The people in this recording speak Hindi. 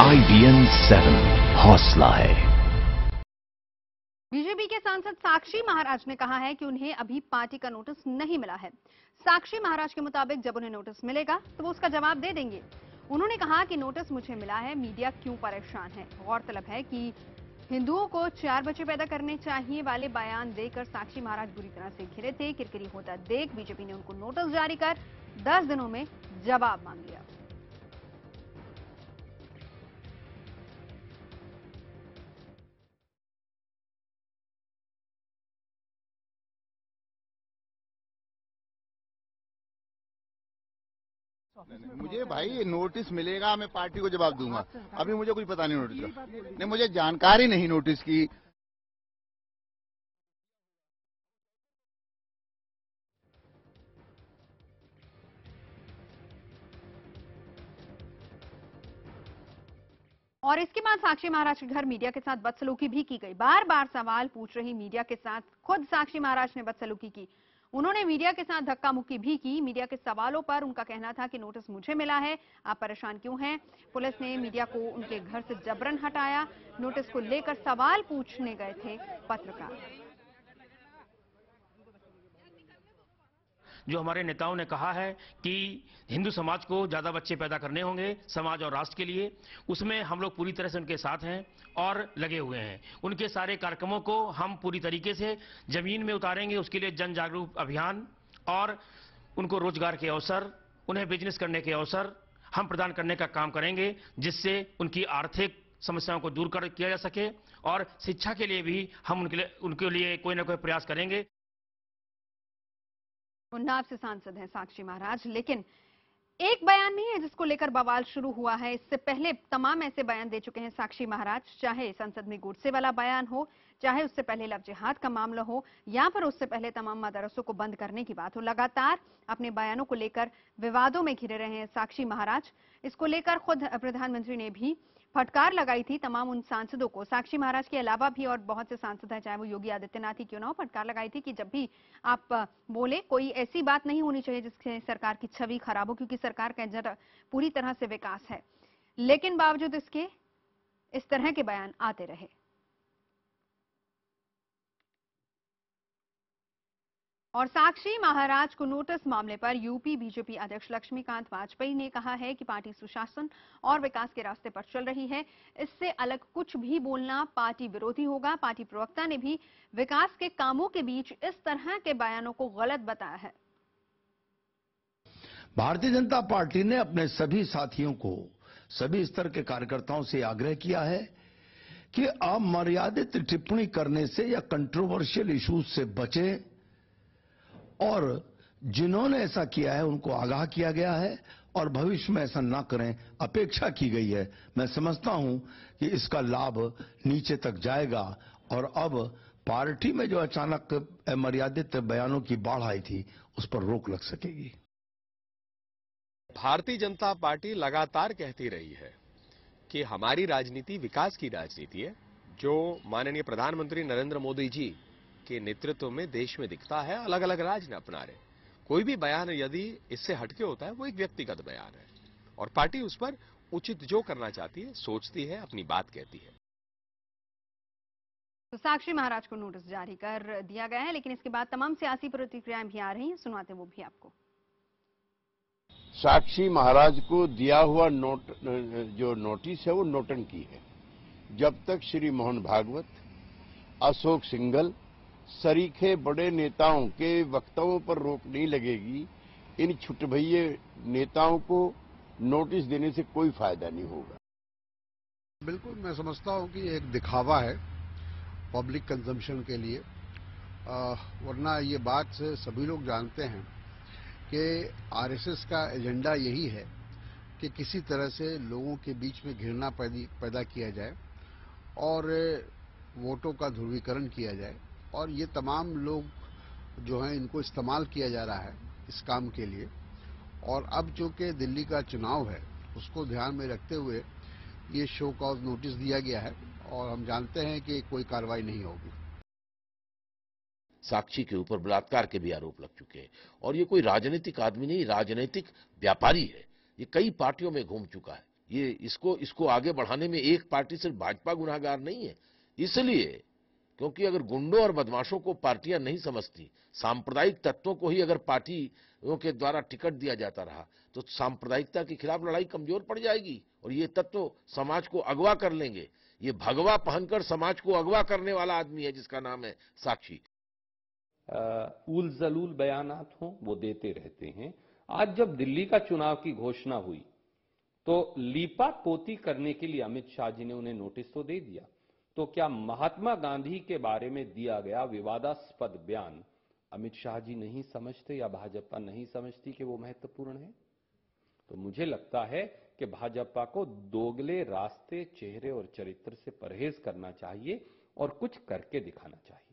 IBN 7 हौसला है। बीजेपी के सांसद साक्षी महाराज ने कहा है कि उन्हें अभी पार्टी का नोटिस नहीं मिला है। साक्षी महाराज के मुताबिक जब उन्हें नोटिस मिलेगा तो वो उसका जवाब दे देंगे। उन्होंने कहा कि नोटिस मुझे मिला है, मीडिया क्यों परेशान है। गौरतलब है कि हिंदुओं को 4 बच्चे पैदा करने चाहिए वाले बयान देकर साक्षी महाराज बुरी तरह से घिरे थे। किरकिरी होता देख बीजेपी ने उनको नोटिस जारी कर 10 दिनों में जवाब मांग लिया। मुझे भाई नोटिस मिलेगा, मैं पार्टी को जवाब दूंगा। अभी मुझे कुछ पता नहीं नोटिस का, नहीं मुझे जानकारी नहीं नोटिस की। और इसके बाद साक्षी महाराज के घर मीडिया के साथ बदसलूकी भी की गई। बार बार सवाल पूछ रही मीडिया के साथ खुद साक्षी महाराज ने बदसलूकी की। उन्होंने मीडिया के साथ धक्का मुक्की भी की। मीडिया के सवालों पर उनका कहना था कि नोटिस मुझे मिला है, आप परेशान क्यों हैं। पुलिस ने मीडिया को उनके घर से जबरन हटाया। नोटिस को लेकर सवाल पूछने गए थे पत्रकार। जो हमारे नेताओं ने कहा है कि हिंदू समाज को ज्यादा बच्चे पैदा करने होंगे समाज और राष्ट्र के लिए, उसमें हम लोग पूरी तरह से उनके साथ हैं और लगे हुए हैं। उनके सारे कार्यक्रमों को हम पूरी तरीके से जमीन में उतारेंगे। उसके लिए जन जागरूक अभियान और उनको रोजगार के अवसर, उन्हें बिजनेस करने के अवसर हम प्रदान करने का काम करेंगे, जिससे उनकी आर्थिक समस्याओं को दूर किया जा सके। और शिक्षा के लिए भी हम उनके लिए कोई ना कोई प्रयास करेंगे। उन्नाव से सांसद हैं साक्षी महाराज, लेकिन एक बयान नहीं है जिसको लेकर बवाल शुरू हुआ है। इससे पहले तमाम ऐसे बयान दे चुके हैं साक्षी महाराज, चाहे संसद में गोडसे वाला बयान हो, चाहे उससे पहले लव जिहाद का मामला हो, या फिर उससे पहले तमाम मदरसों को बंद करने की बात हो। लगातार अपने बयानों को लेकर विवादों में घिरे रहे हैं साक्षी महाराज। इसको लेकर खुद प्रधानमंत्री ने भी फटकार लगाई थी तमाम उन सांसदों को। साक्षी महाराज के अलावा भी और बहुत से सांसद हैं, चाहे वो योगी आदित्यनाथ ही क्यों ना हो, फटकार लगाई थी कि जब भी आप बोले कोई ऐसी बात नहीं होनी चाहिए जिससे सरकार की छवि खराब हो, क्योंकि सरकार का एजेंडा पूरी तरह से विकास है। लेकिन बावजूद इसके इस तरह के बयान आते रहे। और साक्षी महाराज को नोटिस मामले पर यूपी बीजेपी अध्यक्ष लक्ष्मीकांत वाजपेयी ने कहा है कि पार्टी सुशासन और विकास के रास्ते पर चल रही है। इससे अलग कुछ भी बोलना पार्टी विरोधी होगा। पार्टी प्रवक्ता ने भी विकास के कामों के बीच इस तरह के बयानों को गलत बताया है। भारतीय जनता पार्टी ने अपने सभी साथियों को, सभी स्तर के कार्यकर्ताओं से आग्रह किया है कि अमर्यादित टिप्पणी करने से या कंट्रोवर्शियल इश्यूज से बचें, और जिन्होंने ऐसा किया है उनको आगाह किया गया है और भविष्य में ऐसा ना करें अपेक्षा की गई है। मैं समझता हूं कि इसका लाभ नीचे तक जाएगा और अब पार्टी में जो अचानक अमर्यादित बयानों की बाढ़ आई थी उस पर रोक लग सकेगी। भारतीय जनता पार्टी लगातार कहती रही है कि हमारी राजनीति विकास की राजनीति है, जो माननीय प्रधानमंत्री नरेंद्र मोदी जी के नेतृत्व में देश में दिखता है। अलग अलग राज्य अपना रहे, कोई भी बयान यदि इससे हटके होता है वो एक व्यक्तिगत बयान है और पार्टी उस पर उचित जो करना चाहती है, सोचती है, अपनी बात कहती है। तो साक्षी महाराज को नोटिस जारी कर दिया गया है, लेकिन इसके बाद तमाम सियासी प्रतिक्रियाएं भी आ रही हैं, सुनाते वो भी आपको। साक्षी महाराज को दिया हुआ जो नोटिस है वो नौटंकी है। जब तक श्री मोहन भागवत, अशोक सिंघल सरीखे बड़े नेताओं के वक्तव्यों पर रोक नहीं लगेगी, इन छुटभइये नेताओं को नोटिस देने से कोई फायदा नहीं होगा। बिल्कुल मैं समझता हूं कि एक दिखावा है पब्लिक कंजम्पशन के लिए, वरना ये बात से सभी लोग जानते हैं कि आरएसएस का एजेंडा यही है कि किसी तरह से लोगों के बीच में घृणा पैदा किया जाए और वोटों का ध्रुवीकरण किया जाए, और ये तमाम लोग जो हैं इनको इस्तेमाल किया जा रहा है इस काम के लिए। और अब चूंकि दिल्ली का चुनाव है उसको ध्यान में रखते हुए ये शो कॉज नोटिस दिया गया है और हम जानते हैं कि कोई कार्रवाई नहीं होगी। साक्षी के ऊपर बलात्कार के भी आरोप लग चुके हैं और ये कोई राजनीतिक आदमी नहीं, राजनीतिक व्यापारी है। ये कई पार्टियों में घूम चुका है, ये इसको आगे बढ़ाने में एक पार्टी सिर्फ भाजपा गुनाहगार नहीं है। इसलिए क्योंकि अगर गुंडों और बदमाशों को पार्टियां नहीं समझती, सांप्रदायिक तत्वों को ही अगर पार्टियों के द्वारा टिकट दिया जाता रहा तो सांप्रदायिकता के खिलाफ लड़ाई कमजोर पड़ जाएगी और ये तत्व समाज को अगवा कर लेंगे। ये भगवा पहनकर समाज को अगवा करने वाला आदमी है जिसका नाम है साक्षी। उल जलूल बयानात हों वो देते रहते हैं। आज जब दिल्ली का चुनाव की घोषणा हुई तो लीपा पोती करने के लिए अमित शाह जी ने उन्हें नोटिस तो दे दिया, तो क्या महात्मा गांधी के बारे में दिया गया विवादास्पद बयान अमित शाह जी नहीं समझते या भाजपा नहीं समझती कि वो महत्वपूर्ण है? तो मुझे लगता है कि भाजपा को दोगले रास्ते, चेहरे और चरित्र से परहेज करना चाहिए और कुछ करके दिखाना चाहिए।